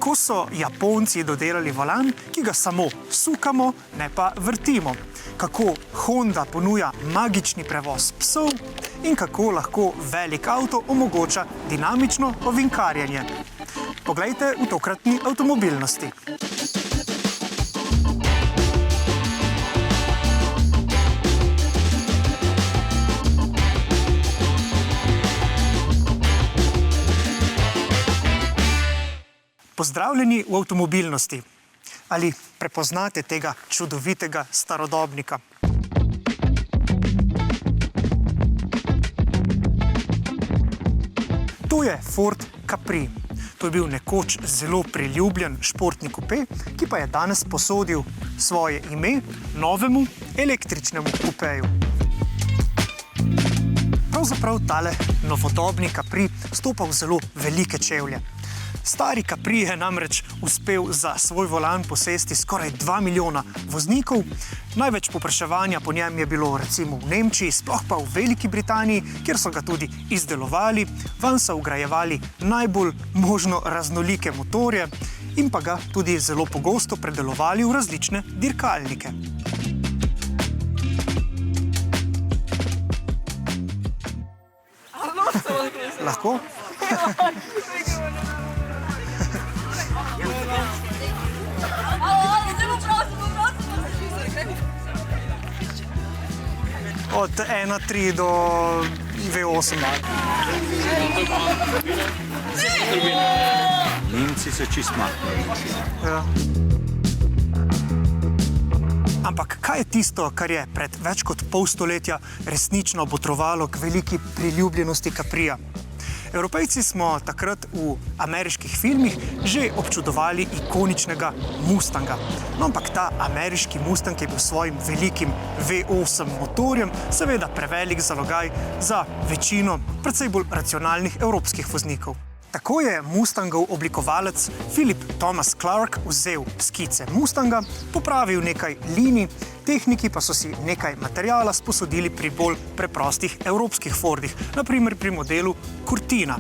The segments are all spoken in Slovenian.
kako so Japonci dodelali volan, ki ga samo sukamo, ne pa vrtimo, kako Honda ponuja magični prevoz psov in kako lahko velik avto omogoča dinamično ovinkarjenje. Poglejte v tokratni avtomobilnosti. Pozdravljeni v avtomobilnosti. Ali prepoznate tega čudovitega starodobnika? To je Ford Capri. To je bil nekoč zelo priljubljen športni kupe, ki pa je danes posodil svoje ime novemu električnemu kupeju. Pravzaprav tale novodobni Capri stopa v zelo velike čevlje. Stari Capri je namreč uspel za svoj volan posesti skoraj 2 milijona voznikov. Največ povpraševanja po njem je bilo recimo v Nemčiji, sploh pa v Veliki Britaniji, kjer so ga tudi izdelovali, vanj so vgrajevali najbolj možno raznolike motorje in pa ga tudi zelo pogosto predelovali v različne dirkalnike. Lahko? Od 1.3 do V8. Nemci so čisto mahni. Ja. Ampak kaj je tisto, kar je pred več kot pol stoletja resnično botrovalo k veliki priljubljenosti Caprija? Evropejci smo takrat v ameriških filmih že občudovali ikoničnega Mustanga. No, ampak ta ameriški Mustang je bil s svojim velikim V8 motorjem seveda prevelik zalogaj za večino precej bolj racionalnih evropskih voznikov. Tako je Mustangov oblikovalec Philip Thomas Clark vzel skice Mustanga, popravil nekaj linij, tehniki pa so si nekaj materiala sposodili pri bolj preprostih evropskih Fordih, na primer pri modelu Cortina.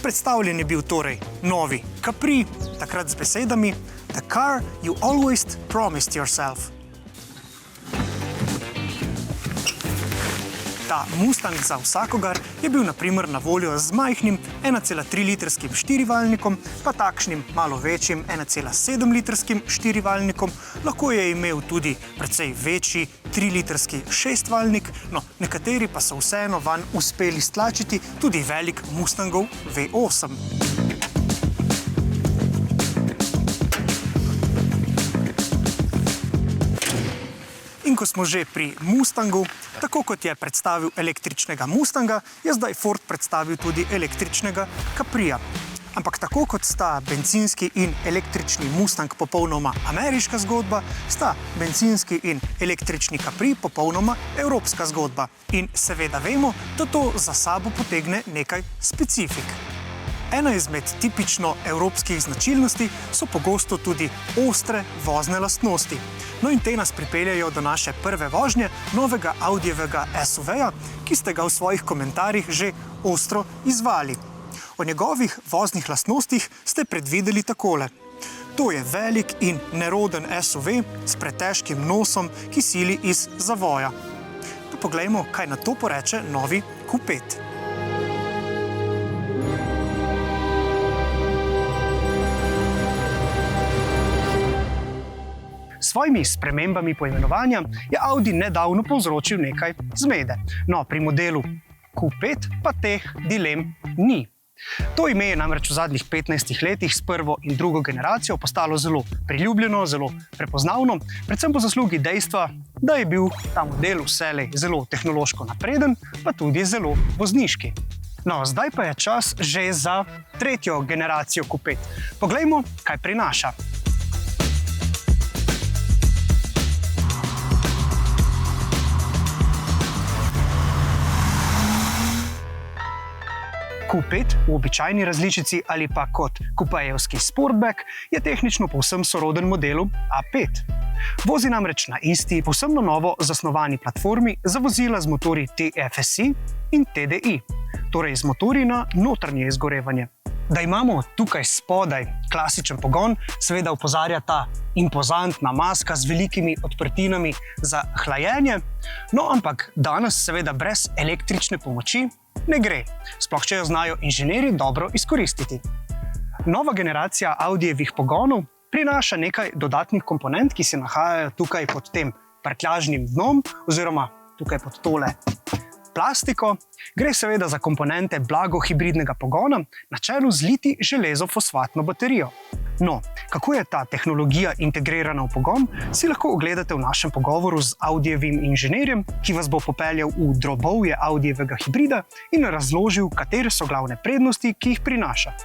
Predstavljen je bil torej novi Capri, takrat z besedami "The car you always promised yourself". Ta Mustang za vsakogar je bil na primer na voljo z majhnim 1,3-litrskim štirivaljnikom, pa takšnim malo večjim 1,7-litrskim štirivaljnikom. Lahko je imel tudi precej večji 3-litrski šestvaljnik, no, nekateri pa so vseeno vanj uspeli stlačiti tudi velik Mustangov V8. In ko smo že pri Mustangu, tako kot je predstavil električnega Mustanga, je zdaj Ford predstavil tudi električnega Caprija. Ampak tako kot sta bencinski in električni Mustang popolnoma ameriška zgodba, sta bencinski in električni Capri popolnoma evropska zgodba. In seveda vemo, da to za sabo potegne nekaj specifik. Ena izmed tipično evropskih značilnosti so pogosto tudi ostre vozne lastnosti. No in te nas pripeljajo do naše prve vožnje novega Audijevega SUV-ja, ki ste ga v svojih komentarjih že ostro izvali. O njegovih voznih lastnostih ste predvideli takole. To je velik in neroden SUV s pretežkim nosom, ki sili iz zavoja. Pa poglejmo, kaj na to poreče novi Q5. S svojimi spremembami poimenovanja je Audi nedavno povzročil nekaj zmede. No, pri modelu Q5 pa teh dilem ni. To ime je namreč v zadnjih 15 letih s prvo in drugo generacijo postalo zelo priljubljeno, zelo prepoznavno, predvsem po zaslugi dejstva, da je bil ta model vselej zelo tehnološko napreden, pa tudi zelo vozniški. No, zdaj pa je čas že za tretjo generacijo Q5. Poglejmo, kaj prinaša. Q5 v običajni različici ali pa kot kupejevski Sportback je tehnično povsem soroden modelu A5. Vozi namreč na isti, povsem na novo zasnovani platformi za vozila z motorji TFSI in TDI, torej z motorji na notranje izgorevanje. Da imamo tukaj spodaj klasičen pogon, seveda opozarja ta impozantna maska z velikimi odprtinami za hlajenje, no ampak danes seveda brez električne pomoči ne gre, sploh če jo znajo inženirji dobro izkoristiti. Nova generacija Audijevih pogonov prinaša nekaj dodatnih komponent, ki se nahajajo tukaj pod tem prtljažnim dnom oziroma tukaj pod tole plastiko. Gre seveda za komponente blagohibridnega pogona na čelu z litij-železo-fosfatno baterijo. No, kako je ta tehnologija integrirana v pogon, si lahko ogledate v našem pogovoru z Audijevim inženirjem, ki vas bo popeljal v drobovje Audijevega hibrida in razložil, katere so glavne prednosti, ki jih prinaša.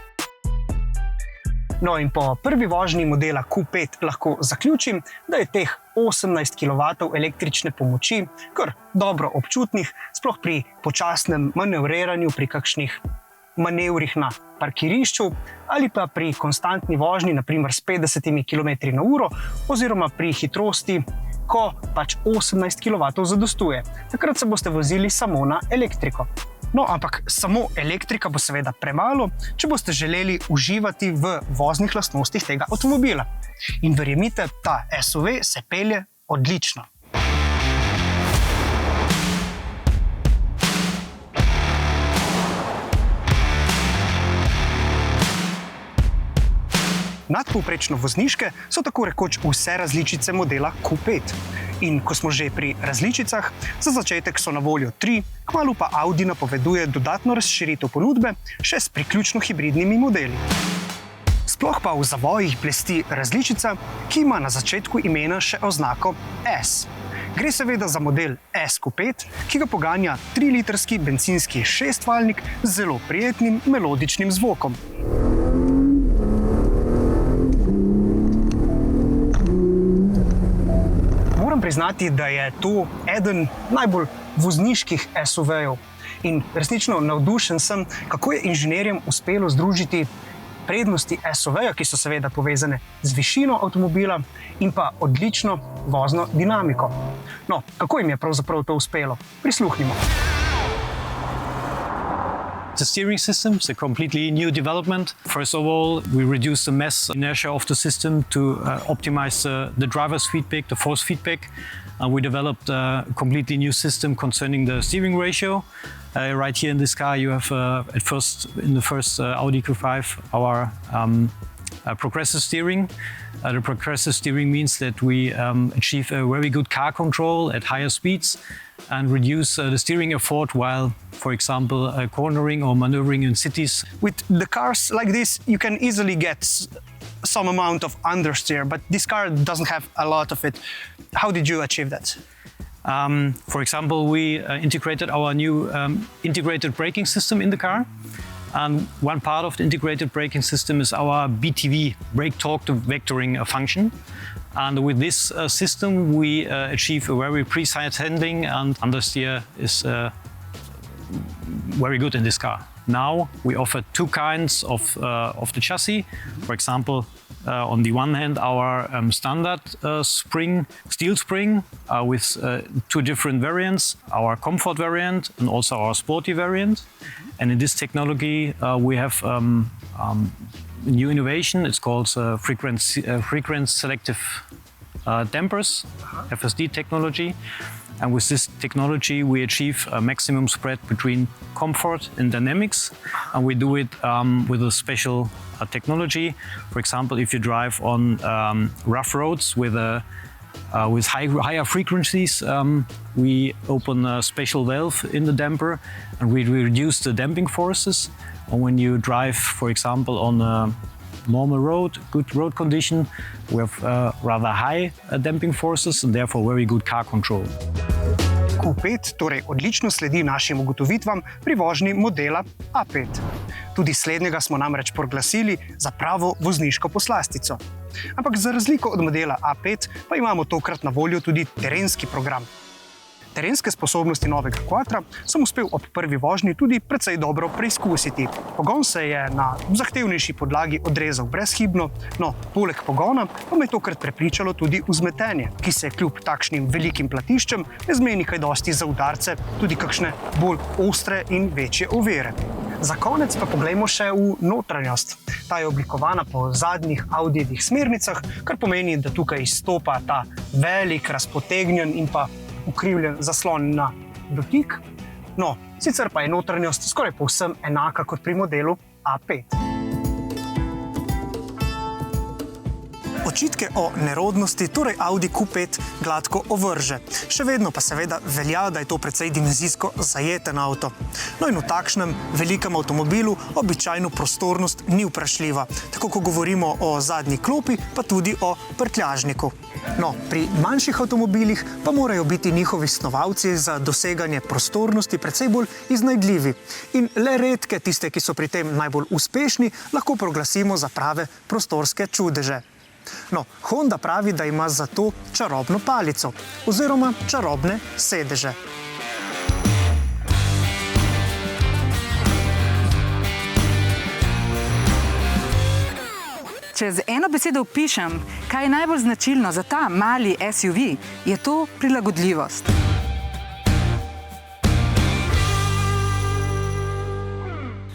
No in po prvi vožnji modela Q5 lahko zaključim, da je teh 18 kW električne pomoči kar dobro občutnih, sploh pri počasnem manevriranju, pri kakšnih manevrih na parkirišču ali pa pri konstantni vožnji, naprimer s 50 km/h oziroma pri hitrosti, ko pač 18 kW zadostuje. Takrat se boste vozili samo na elektriko. No, ampak samo elektrika bo seveda premalo, če boste želeli uživati v voznih lastnostih tega avtomobila. In verjemite, ta SUV se pelje odlično. Nadpovprečno vozniške so tako rekoč vse različice modela Q5. In ko smo že pri različicah, za začetek so na voljo 3, kmalu pa Audi napoveduje dodatno razširitev ponudbe še s priključno hibridnimi modeli. Sploh pa v zavojih blesti različica, ki ima na začetku imena še oznako S. Gre seveda za model SQ5, ki ga poganja 3-litrski bencinski 6-valjnik z zelo prijetnim melodičnim zvokom. Moram priznati, da je to eden najbolj vozniških SUV-jev in resnično navdušen sem, kako je inženirjem uspelo združiti prednosti SUV-ja, ki so seveda povezane z višino avtomobila in pa odlično vozno dinamiko. No, kako jim je pravzaprav to uspelo? Prisluhnimo. The steering system is a completely new development. First of all, we reduced the mass inertia of the system to optimize the driver's feedback, the force feedback. We developed a completely new system concerning the steering ratio. Right here in this car, you have in the first Audi Q5 our progressive steering. The progressive steering means that we achieve a very good car control at higher speeds and reduce the steering effort while, for example, cornering or maneuvering in cities. With the cars like this, you can easily get some amount of understeer, but this car doesn't have a lot of it. How did you achieve that? For example, we integrated our new integrated braking system in the car. And one part of the integrated braking system is our BTV, brake torque to vectoring function. And with this system, we achieve a very precise handling, and understeer is very good in this car. Now we offer two kinds of the chassis. For example, on the one hand, our standard steel spring with two different variants, our comfort variant and also our sporty variant. And in this technology, we have a new innovation. It's called frequency selective dampers, FSD technology. And with this technology, we achieve a maximum spread between comfort and dynamics. And we do it with a special technology. For example, if you drive on rough roads with higher frequencies, we open a special valve in the damper and we reduce the damping forces. And when you drive, for example, on a normal road, good road condition, we have rather high damping forces and therefore very good car control. Q5 torej odlično sledi našim ugotovitvam pri vožnji modela A5. Tudi slednjega smo namreč proglasili za pravo vozniško poslastico. Ampak za razliko od modela A5 pa imamo tokrat na voljo tudi terenski program. Terenske sposobnosti novega Quattra sem uspel ob prvi vožnji tudi precej dobro preizkusiti. Pogon se je na zahtevnejši podlagi odrezal brezhibno, no, poleg pogona pa me je tokrat prepričalo tudi vzmetenje, ki se kljub takšnim velikim platiščem ne zmeni kaj dosti za udarce, tudi kakšne bolj ostre in večje ovire. Za konec pa poglejmo še v notranjost. Ta je oblikovana po zadnjih Audijevih smernicah, kar pomeni, da tukaj izstopa ta velik, razpotegnjen in pa ukrivljen zaslon na dotik. No, sicer pa je notranjost skoraj povsem enaka kot pri modelu A5. Očitke o nerodnosti torej Audi Q5 gladko ovrže. Še vedno pa seveda velja, da je to precej dimenzijsko zajeten avto. No in v takšnem velikem avtomobilu običajno prostornost ni vprašljiva, tako ko govorimo o zadnji klopi, pa tudi o prtljažniku. No, pri manjših avtomobilih pa morajo biti njihovi snovalci za doseganje prostornosti precej bolj iznajdljivi. In le redke, tiste, ki so pri tem najbolj uspešni, lahko proglasimo za prave prostorske čudeže. No, Honda pravi, da ima za to čarobno palico oziroma čarobne sedeže. Če z eno besedo opišem, kaj je najbolj značilno za ta mali SUV, je to prilagodljivost.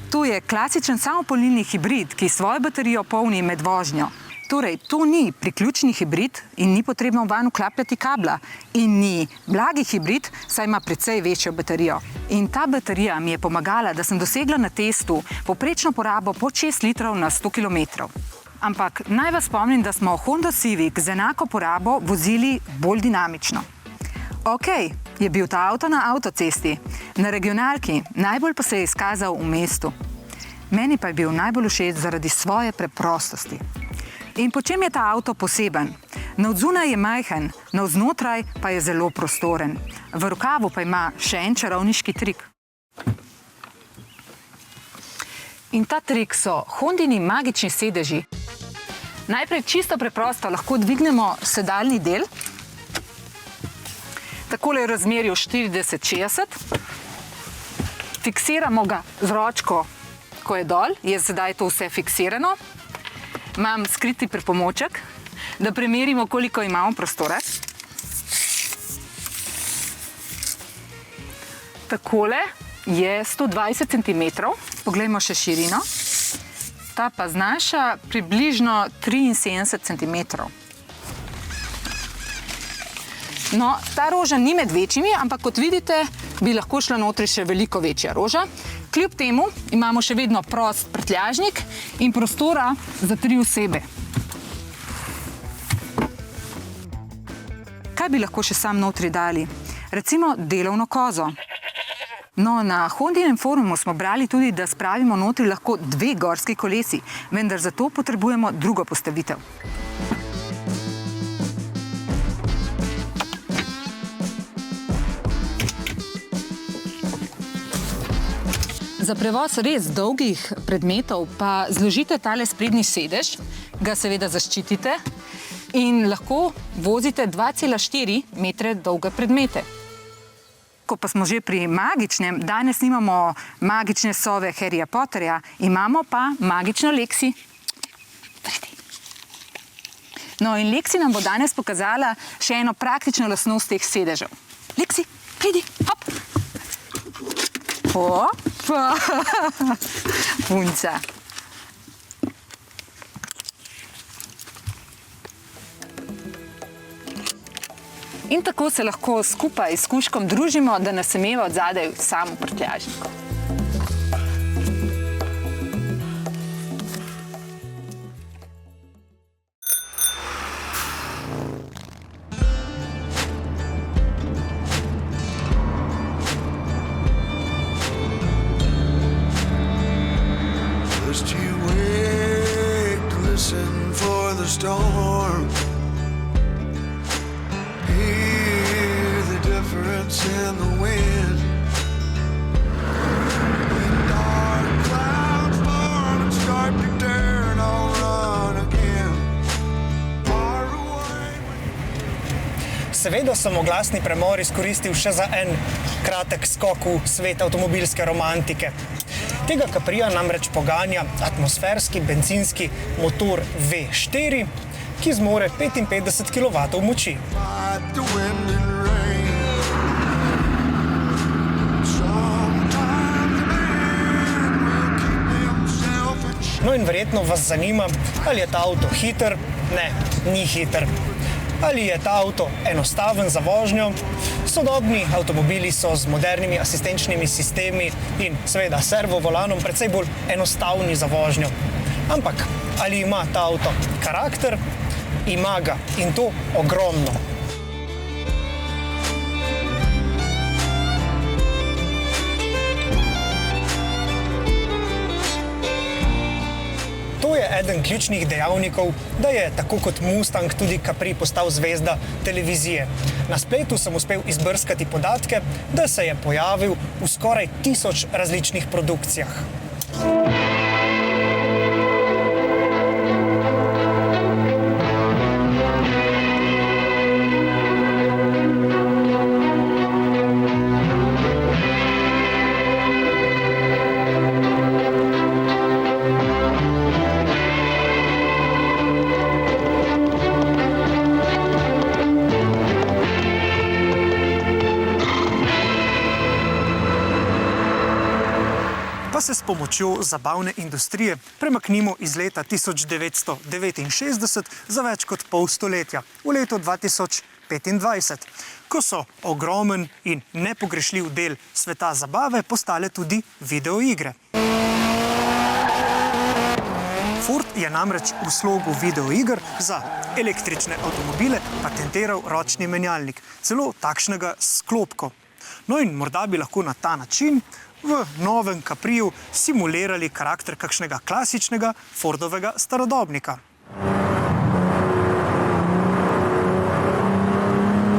To je klasičen samopolnilni hibrid, ki svojo baterijo polni med vožnjo. Torej, to ni priključni hibrid in ni potrebno vanj vklapljati kabla. In ni blagi hibrid, saj ima precej večjo baterijo. In ta baterija mi je pomagala, da sem dosegla na testu povprečno porabo po 6 litrov na 100 km. Ampak naj vas spomnim, da smo Honda Civic z enako porabo vozili bolj dinamično. Okej, je bil ta avto na avtocesti, na regionalki, najbolj pa se je izkazal v mestu. Meni pa je bil najbolj všeč zaradi svoje preprostosti. In po čem je ta avto poseben? Navzunaj je majhen, navznotraj pa je zelo prostoren. V rokavu pa ima še en čarovniški trik. In ta trik so Hondini magični sedeži. Najprej čisto preprosto lahko dvignemo sedalni del. Takole je v razmerju 40-60. Fiksiramo ga z ročko, ko je dol, je sedaj to vse fiksirano. Imam skriti pripomoček, da premerimo, koliko imamo prostora. Takole je 120 cm. Poglejmo še širino. Ta pa znaša približno 73 cm. No, ta roža ni med večjimi, ampak kot vidite, bi lahko šla notri še veliko večja roža. Kljub temu imamo še vedno prost prtljažnik in prostora za 3 osebe. Kaj bi lahko še sam notri dali? Recimo delovno kozo. No, na Hondinem forumu smo brali tudi, da spravimo notri lahko 2 gorski kolesi, vendar za to potrebujemo drugo postavitev. Za prevoz res dolgih predmetov pa zložite tale sprednji sedež, ga seveda zaščitite in lahko vozite 2,4 metre dolge predmete. Ko pa smo že pri magičnem, danes nimamo magične sove Harryja Potterja, imamo pa magično Lexi. No in Lexi nam bo danes pokazala še eno praktično lastnost teh sedežev. Lexi, pridi, hop! Opa, punca. In tako se lahko skupaj s kužkom družimo, da nas semeva od zadaj samo prtljažniku. Storm. Hear the difference in the wind. When dark clouds form and start to turn, I'll run again. Far away. Seveda sem oglasni premor izkoristil še za en kratek skok v svet avtomobilske romantike. Tega Caprija namreč poganja atmosferski bencinski motor V4, ki zmore 55 kW moči. No in verjetno vas zanima, ali je ta avto hiter? Ne, ni hiter. Ali je ta avto enostaven za vožnjo? Sodobni avtomobili so z modernimi asistenčnimi sistemi in seveda servovolanom precej bolj enostavni za vožnjo. Ampak ali ima ta avto karakter? Ima ga, in to ogromno. To je eden ključnih dejavnikov, da je tako kot Mustang tudi Capri postal zvezda televizije. Na spletu sem uspel izbrskati podatke, da se je pojavil v skoraj 1000 različnih produkcijah. Pa se s pomočjo zabavne industrije premaknimo iz leta 1969 za več kot pol stoletja, v leto 2025, ko so ogromen in nepogrešljiv del sveta zabave postale tudi videoigre. Ford je namreč v slogu videoiger za električne avtomobile patentiral ročni menjalnik, celo takšnega s klopko. No in morda bi lahko na ta način v novem Capriju simulirali karakter kakšnega klasičnega Fordovega starodobnika.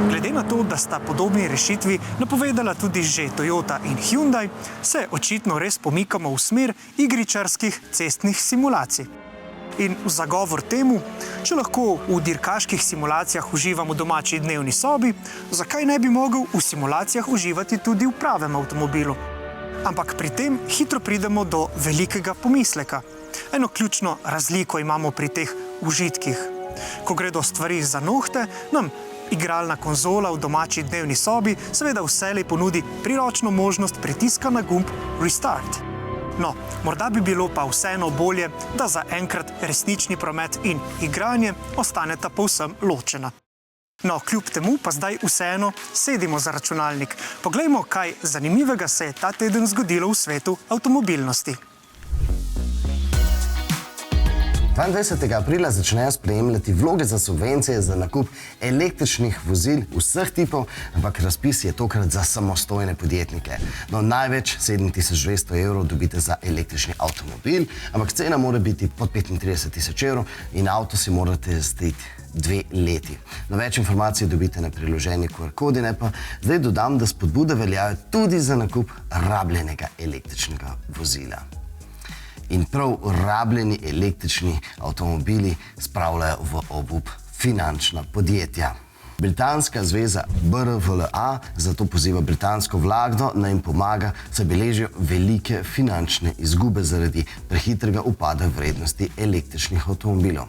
Glede na to, da sta podobni rešitvi napovedala tudi že Toyota in Hyundai, se očitno res pomikamo v smer igričarskih cestnih simulacij. In v zagovor temu, če lahko v dirkaških simulacijah uživam v domači dnevni sobi, zakaj ne bi mogel v simulacijah uživati tudi v pravem avtomobilu? Ampak pri tem hitro pridemo do velikega pomisleka. Eno ključno razliko imamo pri teh užitkih. Ko gredo stvari za nohte, nam igralna konzola v domači dnevni sobi seveda vselej ponudi priročno možnost pritiska na gumb Restart. No, morda bi bilo pa vseeno bolje, da za enkrat resnični promet in igranje ostaneta povsem ločena. No, kljub temu pa zdaj vseeno sedimo za računalnik. Poglejmo, kaj zanimivega se je ta teden zgodilo v svetu avtomobilnosti. 22. aprila začnejo sprejemljati vloge za subvencije za nakup električnih vozil vseh tipov, ampak razpis je tokrat za samostojne podjetnike. No, največ 7200 evrov dobite za električni avtomobil, ampak cena mora biti pod 35.000 evrov in avto si morate zdeti 2 leti. No, več informacij dobite na priloženi QR-kodi, ne pa zdaj dodam, da spodbude veljajo tudi za nakup rabljenega električnega vozila. In prav rabljeni električni avtomobili spravljajo v obup finančna podjetja. Britanska zveza BRVLA zato poziva britansko vlado, naj jim pomaga, saj beležijo velike finančne izgube zaradi prehitrega upada vrednosti električnih avtomobilov.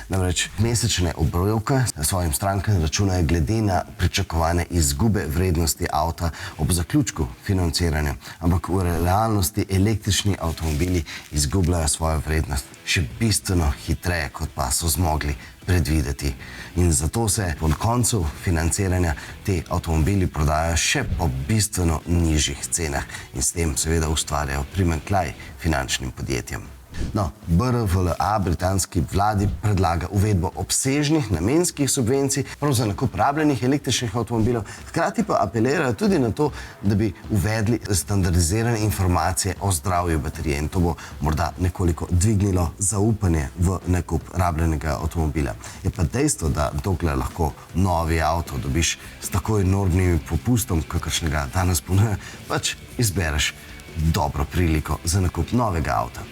Namreč mesečne obrokove svojim strankam računajo glede na pričakovane izgube vrednosti avta ob zaključku financiranja, ampak v realnosti električni avtomobili izgubljajo svojo vrednost še bistveno hitreje, kot pa so zmogli predvideti. In zato se po koncu financiranja te avtomobili prodajajo še po bistveno nižjih cenah in s tem seveda ustvarjajo primanjkljaj finančnim podjetjem. No, BRVLA britanski vladi predlaga uvedbo obsežnih namenskih subvencij prav za nakup rabljenih električnih avtomobilov, hkrati pa apelirajo tudi na to, da bi uvedli standardizirane informacije o zdravju baterije in to bo morda nekoliko dvignilo zaupanje v nakup rabljenega avtomobila. Je pa dejstvo, da dokler lahko novi avto dobiš s tako enormnim popustom, kakršnega danes ponuja, pač izbereš dobro priliko za nakup novega avta.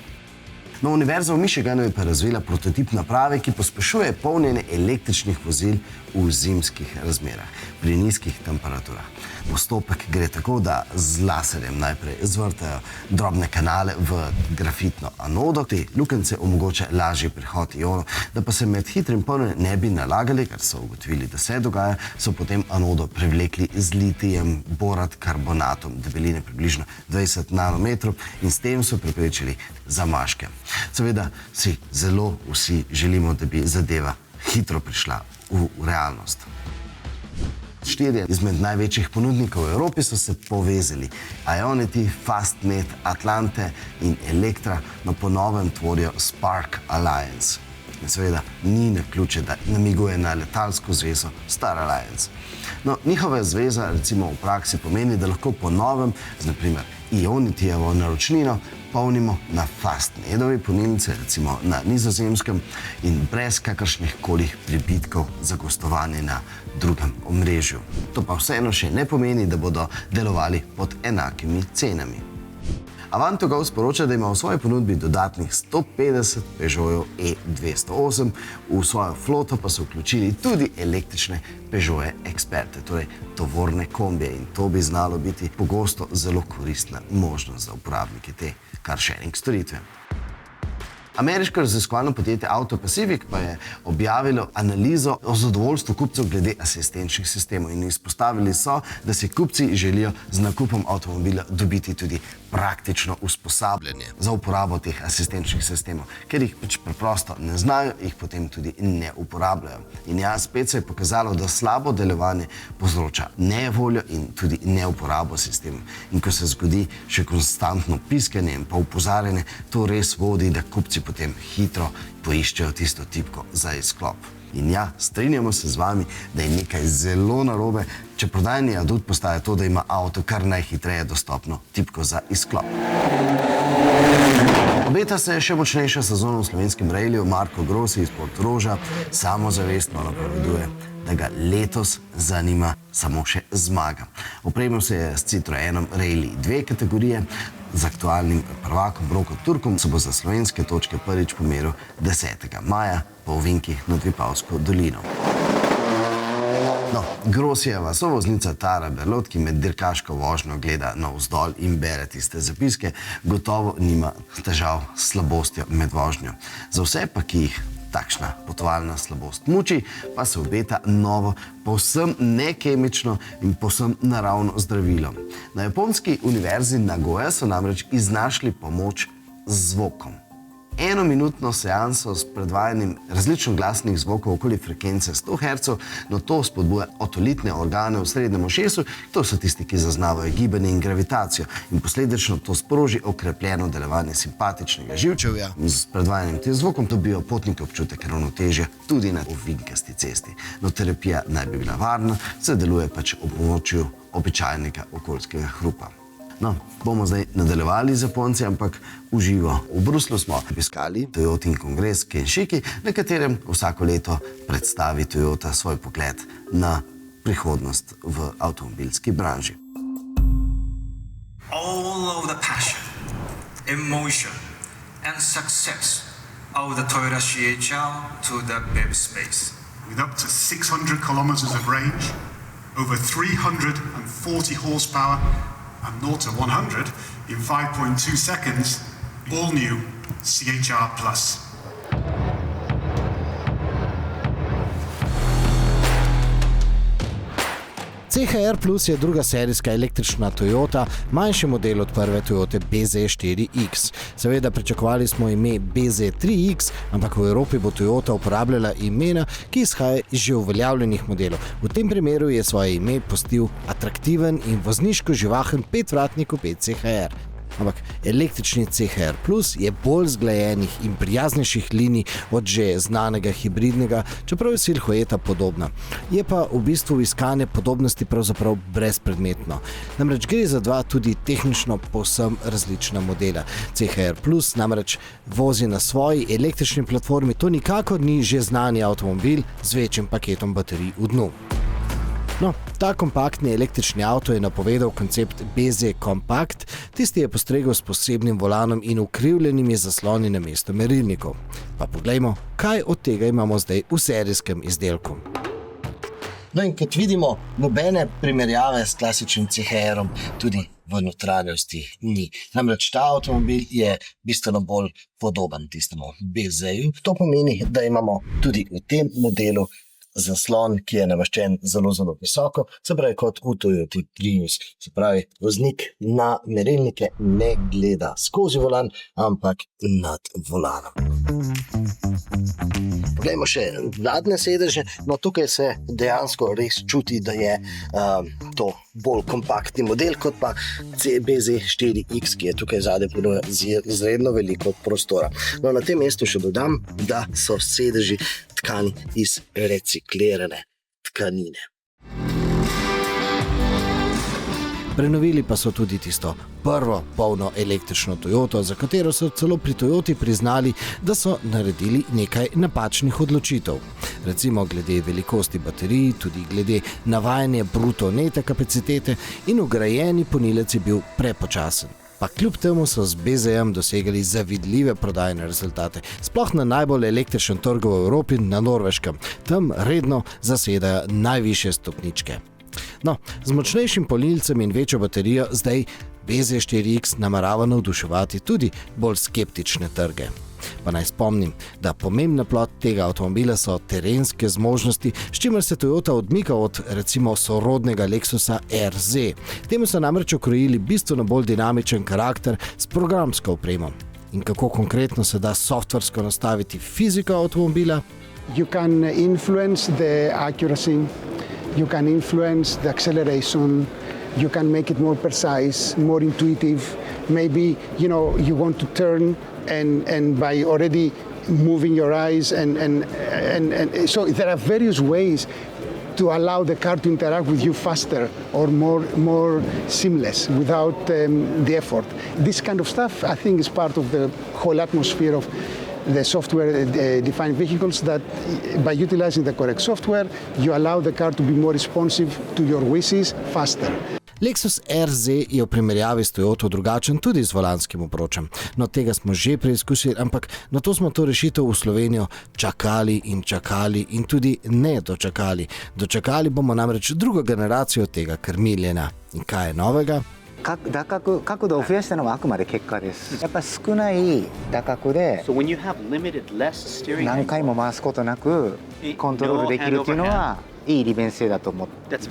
No, Univerza v Michiganu je pa razvila prototip naprave, ki pospešuje polnjenje električnih vozil v zimskih razmerah, pri nizkih temperaturah. Postopek gre tako, da z laserjem najprej zvrtajo drobne kanale v grafitno anodo. Te lukence omogoča lažji prehod ionov, da pa se med hitrim polnjenjem ne bi nalagali, kar so ugotovili, da se dogaja, so potem anodo prevlekli z litijem borat karbonatom debeline približno 20 nanometrov in s tem so preprečili zamaške. Seveda si zelo vsi želimo, da bi zadeva hitro prišla v realnost. 4 izmed največjih ponudnikov v Evropi so se povezali. Ionity, Fastnet, Atlante in Elektra po novem tvorijo Spark Alliance. In seveda ni naključje, da namiguje na letalsko zvezo Star Alliance. No, njihova zveza recimo v praksi pomeni, da lahko po novem z naprimer Ionityjevo naročnino polnimo na Fastnetovi polnilnice, recimo na Nizozemskem in brez kakršnih koli pribitkov za gostovanje na drugem omrežju. To pa vseeno še ne pomeni, da bodo delovali pod enakimi cenami. Avantogov sporoča, da ima v svoji ponudbi dodatnih 150 Peugeotov E208, v svojo floto pa so vključili tudi električne Peugeot Experte, torej tovorne kombije, in to bi znalo biti pogosto zelo koristna možnost za uporabnike te car-sharing storitve. Ameriško raziskovalno podjetje Auto Pacific pa je objavilo analizo o zadovoljstvu kupcev glede asistenčnih sistemov in izpostavili so, da si kupci želijo z nakupom avtomobila dobiti tudi praktično usposabljanje za uporabo teh asistenčnih sistemov, ker jih pač preprosto ne znajo, jih potem tudi ne uporabljajo. In ja, spet se je pokazalo, da slabo delovanje povzroča nevoljo in tudi neuporabo sistemov. In ko se zgodi še konstantno piskanje in pa opozarjanje, to res vodi, da kupci potem hitro poiščejo tisto tipko za izklop. In ja, strinjamo se z vami, da je nekaj zelo narobe, če prodajni adut postaja to, da ima avto kar najhitreje dostopno tipko za izklop. Obeta se še močnejša sezona v slovenskem ralliju. Marko Grossi iz Portoroža samozavestno napoveduje, da ga letos zanima samo še zmaga. Opremil se je s Citroenom Rally 2 kategorije, z aktualnim prvakom Roko Turkom se bo za slovenske točke prvič pomeril 10. maja po ovinkih nad Vipavsko dolino. No, Grossijeva sovoznica Tara Berlot, ki med dirkaško vožnjo gleda navzdol in bere tiste zapiske, gotovo nima težav s slabostjo med vožnjo. Za vse pa, ki jih takšna potovalna slabost muči, pa se obeta novo, povsem nekemično in povsem naravno zdravilo. Na japonski univerzi Nagoya so namreč iznašli pomoč z zvokom. Enominutno seanso s predvajanjem različno glasnih zvokov okoli frekvence 100 Hz, no to spodbuja otolitne organe v srednjem ušesu, to so tisti, ki zaznavajo gibanje in gravitacijo, in posledično to sproži okrepljeno delovanje simpatičnega živčevja. S predvajanjem tem zvokom dobijo potniki občutek ravnotežja tudi na ovinkasti cesti. No, terapija naj bi bila varna, se deluje pač ob pomočju običajnega okoljskega hrupa. No, bomo zdaj nadaljevali z Japonci, ampak v živo. V Bruslu smo obiskali Toyotin kongres Kenshiki, na katerem vsako leto predstavi Toyota svoj pogled na prihodnost v avtomobilski branži. All of the passion, emotion and success of the Toyota CHR to the BEV space. With up to 600 kilometers of range, over 340 horsepower, and 0 to 100 in 5.2 seconds, all new CHR Plus. CHR Plus je druga serijska električna Toyota, manjši model od prve Toyote BZ4X. Seveda pričakovali smo ime BZ3X, ampak v Evropi bo Toyota uporabljala imena, ki izhaja iz že uveljavljenih modelov. V tem primeru je svoje ime pustil atraktiven in vozniško živahen 5-vratni kupé CHR. Ampak električni CHR Plus je bolj zglajenih in prijaznejših linij od že znanega hibridnega, čeprav je silhueta podobna. Je pa v bistvu iskanje podobnosti pravzaprav brezpredmetno. Namreč gre za dva tudi tehnično povsem različna modela. CHR Plus namreč vozi na svoji električni platformi, to nikakor ni že znani avtomobil z večjim paketom baterij v dnu. No, ta kompaktni električni avto je napovedal koncept BZ Compact, tisti je postregel s posebnim volanom in ukrivljenimi zasloni na mesto merilnikov. Pa poglejmo, kaj od tega imamo zdaj v serijskem izdelku. No in kot vidimo, nobene primerjave s klasičnim CHR-om tudi v notranjosti ni. Namreč ta avtomobil je bistveno bolj podoben tistemu BZ-ju. To pomeni, da imamo tudi v tem modelu zaslon, ki je nameščen zelo, zelo visoko, se pravi kot v Toyoti Prius. Se pravi, voznik na merilnike ne gleda skozi volan, ampak nad volanom. Poglejmo še zadnje sedeže, no tukaj se dejansko res čuti, da je to bolj kompaktni model kot pa BZ4X, ki je tukaj zadaj ponuja izredno veliko prostora. No, na tem mestu še dodam, da so sedeži tkani iz reciklirane tkanine. Prenovili pa so tudi tisto prvo polno električno Toyoto, za katero so celo pri Toyoti priznali, da so naredili nekaj napačnih odločitev. Recimo glede velikosti baterij, tudi glede navajanja bruto nete kapacitete in vgrajeni polnilec je bil prepočasen. Pa kljub temu so z BZ-jem dosegali zavidljive prodajne rezultate, sploh na najbolj električnem trgu v Evropi, na Norveškem. Tam redno zasedajo najvišje stopničke. No, z močnejšim polnilcem in večjo baterijo zdaj BZ4X namerava navduševati tudi bolj skeptične trge. Pa naj spomnim, da pomembna plat tega avtomobila so terenske zmožnosti, s čimer se Toyota odmika od recimo sorodnega Lexusa RZ. Temu so namreč okrojili bistveno bolj dinamičen karakter s programsko opremo. In kako konkretno se da softversko nastaviti fiziko avtomobila? You can influence the accuracy, you can influence the acceleration, you can make it more precise, more intuitive. Maybe, you want to turn and by already moving your eyes and so there are various ways to allow the car to interact with you faster or more seamless without the effort. This kind of stuff, I think, is part of the whole atmosphere of the software-defined vehicles, that by utilizing the correct software, you allow the car to be more responsive to your wishes faster. Lexus RZ je v primerjavi s Toyoto drugačen tudi z volanskim obročem. No, tega smo že preizkusili, ampak na to smo to rešitev v Slovenijo čakali in tudi ne dočakali. Dočakali bomo namreč drugo generacijo tega krmiljenja. In kaj je novega? 角度を増やしたのはあくまで結果です。やっぱ少ない打角で何回も回すことなくコントロールできるというのはいい利便性だと思って。で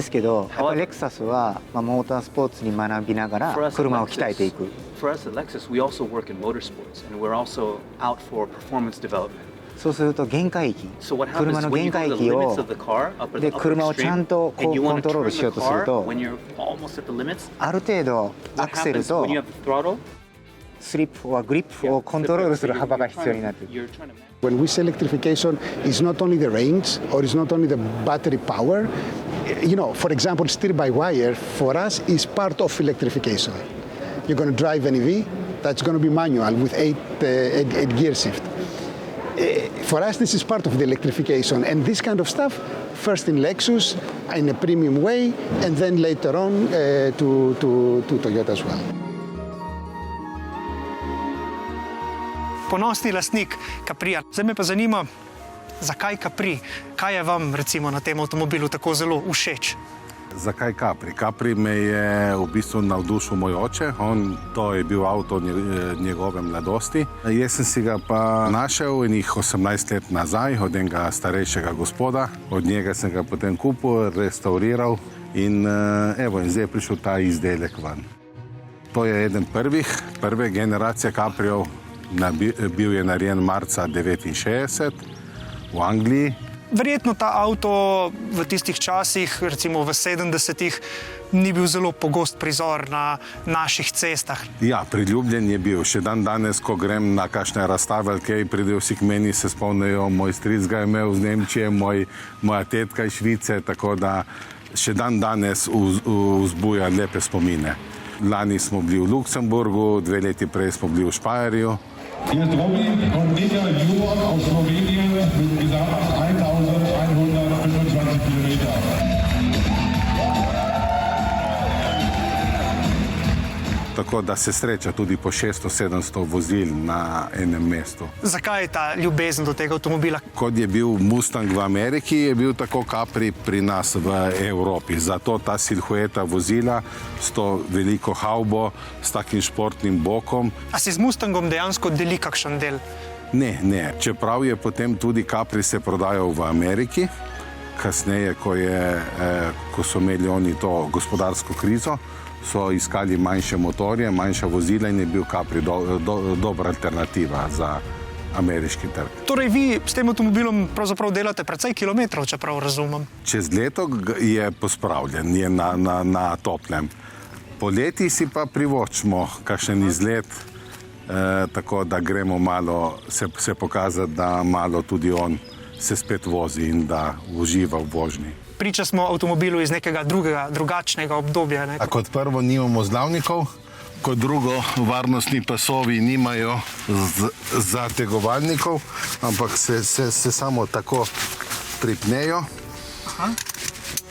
すけど、やっぱレクサスはモータースポーツに学びながら車を鍛えていく。For us at Lexus, we also work in motorsports and we're also out for performance development. そうすると限界域、車の限界域をで車をちゃんとこうコントロールしようとすると、ある程度アクセルとスリップやグリップをコントロールする幅が必要になっている。When we say electrification, it's not only the range or it's not only the battery power. For example, steer-by-wire for us is part of electrification. You're going to drive an EV that's going to be manual with 8 gear shift. For us, this is part of the electrification, and this kind of stuff, first in Lexus in a premium way, and then later on to Toyota as well. Ponosni lastnik Caprija. Zdaj me pa zanima, zakaj Capri? Kaj je vam recimo na tem avtomobilu tako zelo všeč? Zakaj Capri? Capri me je v bistvu navdušil moj oče, to je bil avto njegove mladosti. Jaz sem si ga pa našel enih 18 let nazaj od enega starejšega gospoda. Od njega sem ga potem kupil, restauriral in zdaj je prišel ta izdelek ven. To je eden prve generacije Caprijev, bil je narejen marca 1969 v Angliji. Verjetno ta avto v tistih časih, recimo v 70-ih, ni bil zelo pogost prizor na naših cestah. Ja, priljubljen je bil. Še dan danes, ko grem na kakšne razstave, kaj pridejo vsi k meni, se spomnijo, moj stric ga je imel z Nemčije, moja tetka iz Švice, tako da še dan danes vzbuja lepe spomine. Lani smo bili v Luksemburgu, 2 leti prej smo bili v Špajerju. Hier ist Robi und Michael Jur aus Slowenien mit gesamt 1125 Kilometer. Tako da se sreča tudi po 600-700 vozil na enem mestu. Zakaj je ta ljubezen do tega avtomobila? Kot je bil Mustang v Ameriki, je bil tako Capri pri nas v Evropi. Zato ta silhueta vozila s to veliko havbo, s takim športnim bokom. A si z Mustangom dejansko deli kakšen del Ne. Čeprav je potem tudi Capri se prodajal v Ameriki, kasneje, ko so imeli oni to gospodarsko krizo, so iskali manjše motorje, manjša vozila in je bil Capri dobra alternativa za ameriški trg. Torej vi s tem avtomobilom pravzaprav delate precej kilometrov, če prav razumem. Čez leto je pospravljen, je na toplem. Poleti si pa privoščimo kakšen izlet, tako da gremo malo se pokazati, da malo tudi on se spet vozi in da uživa v vožnji. Priča smo avtomobilu iz nekega drugačnega obdobja. Ne? Kot prvo nimamo zlavnikov, kot drugo varnostni pasovi nimajo zategovalnikov, ampak se samo tako pripnejo. Aha.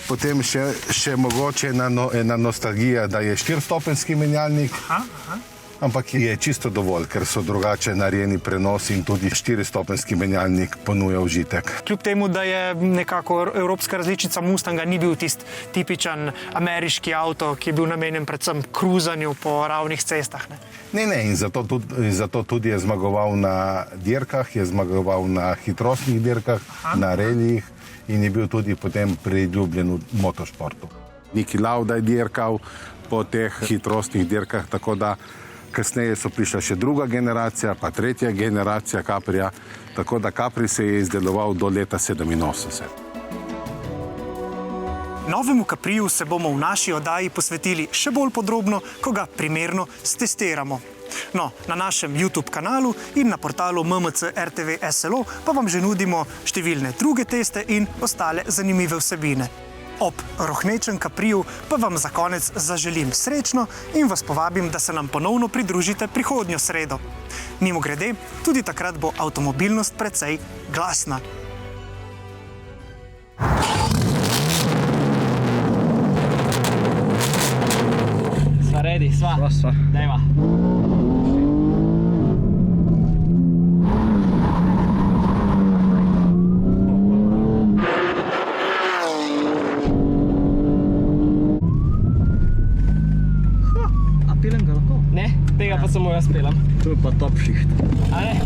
Potem še mogoče ena nostalgija, da je 4-stopenjski menjalnik. Aha. Ampak je čisto dovolj, ker so drugače narejeni prenosi in tudi 4-stopenjski menjalnik ponuja užitek. Kljub temu, da je nekako evropska različica Mustanga ni bil tisti tipičen ameriški avto, ki je bil namenjen predvsem kruzanju po ravnih cestah. Ne, in zato tudi je zmagoval na dirkah, je zmagoval na hitrostnih dirkah, na relijih in je bil tudi potem priljubljen v motošportu. Niki Lauda je dirkal po teh hitrostnih dirkah, tako da kasneje so prišla še druga generacija, pa tretja generacija Caprija, tako da Capri se je izdeloval do leta 87. Novemu Capriju se bomo v naši oddaji posvetili še bolj podrobno, ko ga primerno stestiramo. No, na našem YouTube kanalu in na portalu MMC RTV SLO pa vam že nudimo številne druge teste in ostale zanimive vsebine. Ob rohnečem Capriju pa vam za konec zaželim srečno in vas povabim, da se nam ponovno pridružite prihodnjo sredo. Mimogrede, tudi takrat bo avtomobilnost precej glasna. Sva ready, sva. Dajva. Tega pa samo jaz pelam. To je pa top šiht. A ne?